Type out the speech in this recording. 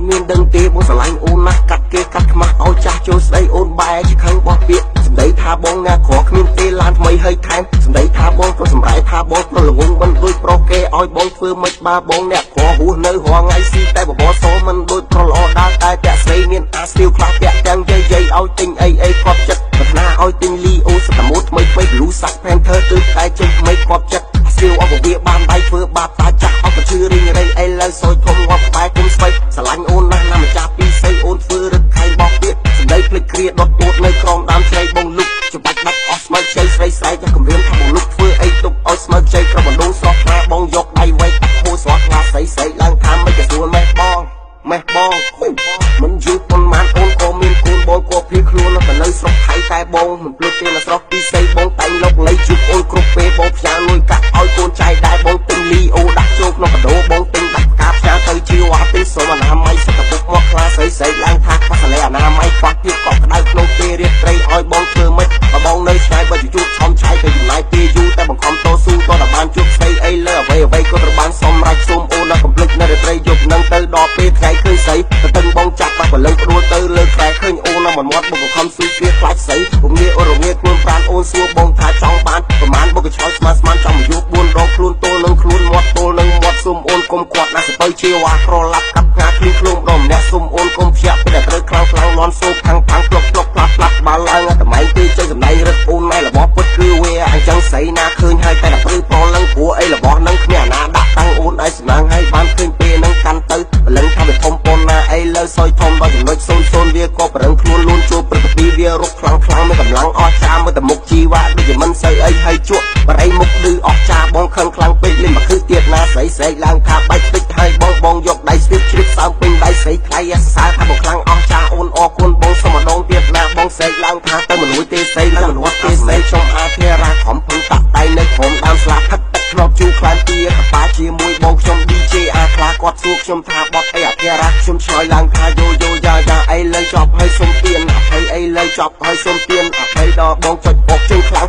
មានដឹងទេបងស្រឡាញ់អូនណាស់កាត់គេកាត់ខ្មាស់ឲ្យចាស់ចូលស្ដីអូនបែរជាខឹងបោះពាក្យសម្ដីថាបងណាក្រគ្មានទេឡានថ្មីហើយថែមសម្ដីថាបងក៏សម្រែថាបងប្រលងងមិនដូចប្រុសគេឲ្យបងធ្វើមិនបាបងអ្នកក្រហួសនៅរងថ្ងៃស៊ីតែបបសមិនដូចប្រល្អដើរតែពាក់ស្រីមានអាស្ទាវខ្លះពាក់ទាំងយាយយាយឲ្យទិញអីអីគាត់ចិត្តប្រាថ្នាឲ្យទិញលីអូសត្វមួយថ្មីថ្មីលូសាក់ផែនធើទើបតែចេញថ្មីគាត់ចិត្តស្ទាវអបវាបានដៃធ្វើបាបតាចាស់អបជឿរីងរៃអីលើសយធំងាប់បែកគុំស្បៃស្រឡាញ់អូនណាស់ណាម្ចាស់ពីស្អីអូនធ្វើរឹកខៃបោះទៀតសម្ដីភ្លេចគ្រាដុតពួតនៅក្រោមដើមជ្រៃបងលុកច្បាច់បាត់អស់ស្មើជ័យស្រីស្រែកតែគម្រាមថាបងលុកធ្វើអីទុកឲ្យស្មើជ័យក្របណ្ដូងស្រស់ខ្លាបងយកដៃវែកហូរស្រស់ខ្លាស្រីស្រីឡើងថាមិនក៏ស្រួលម៉េះបងមិនយូរប៉ុន្មានអូនក៏មានកូនបងក៏ភៀសខ្លួនទៅនៅស្រុកថៃតែបងមិនភ្លេចទេនៅស្រុកពីស្អីបងតែងលុកលៃជួបអូនគ្រប់ពេលបងផ្ញើលុយកាក់ឲ្យកូនចៃដែរបងទិញលីអូដាក់ចូលក្នុងកដោបងទិញដាក់ផ្កាផ្ញើទៅជាវ៉ាទិញសុំអនាម័យសុខពុកមកខ្លាស្រីស្រីឡើងថាខ្វះសលេអនាម័យខ្វះទៀតក៏ក្តៅក្នុងពេលរៀបត្រីឲ្យបងធ្វើម៉េចបើបងនៅឆ្ងាយបើជួបឆំឆៃទៅចំណាយពេលយូរតែបង្ខំតស៊ូក៏តែបានជួបស្រីអីលើអ្វីក៏ត្រូវបានសមរ៉ាច់ជុំអូនដល់កំភ្លេចនៅរាត្រីយប់នឹងទៅដល់ពេលថ្ងៃឃើញស្រីទៅបងចាប់បាក់បលឹងព្រួលទៅលើខ្សែឃើញអូនមកមាត់បងបង្ខំស៊ូគ្រាខ្លាចស្រីពុំងាយអូនរងាខ្លួនប្រានអូនសួរបងថាចង់បានប្រមាណបងក៏ឆ្លើយស្មានចង់មកយក4ដងខ្លួនទល់នឹងខ្លួនមាត់ទល់នឹងមាត់សុំអូនគុំគាត់ណាស់ទៅជាវ៉ាក្រឡាប់កាប់ងាខ្លួនខ្លួនម្ដងម្នាក់សុំអូនគុំភ្ញាក់ពេលតែត្រូវខ្លាំងលន់សូខាងផ្លុកផ្លាប់បាល់ឡើងតែម៉ែទេចេញសម្ដែងរឹតអូនណែរបស់ពុតគឺវាអញ្ចឹងស្រីណាឃើញហើយតែតែព្រឺប្រលឹងព្រោះអីរបស់នឹងគ្មានអាណាដាក់តាំងអូនឲ្យស្មាងហើយបានឃើញពេលនឹងកាន់ទៅបលឹងថាវាធំប៉ុនណាអីលើសយធំដល់ចំណុច00វាក៏ប្រឹងខ្លួនលូនជួបព្រឹកពីវារុកខ្លាំងមានកម្លាំងអស់ចាមើលតែមុខជីវ៉ាដូចជាមិនសូវអីហើយជក់បរិយមុខឌឺអស់ចាបងខឹងខ្លាំងពេកលេងមកគឺទៀតណាស្រីស្រីឡើងថាបាច់តិចហើយបងយកដៃស្ទាបជ្រាបសើមពេញដៃស្រីថ្លៃសរសើរថាបងខ្លាំងអស់ចាអូនអរគុណបងសុំម្ដងទៀតណាបងស្រែកឡើងថាទៅមនុស្សទេស្រីទៅមនុស្សទេស្រីខ្ញុំអាធិរាខំភឹងតាក់ដៃនៅក្រុមដើមស្លាផិតទឹកធ្លាប់ជួខ្លាំងពីកប៉ាជាមួយបងខ្ញុំ DJ អាខ្លាគាត់សួរខ្ញុំថាបត់អីអធិរាខ្ញុំឆ្លើយឡើងថាយោយ៉ាអីលើចប់ហើយសុំទៀនអភ័យអីលើចប់ហើយសុំទៀនអភ័យដល់បងចុចបោកជើងខ្លាំង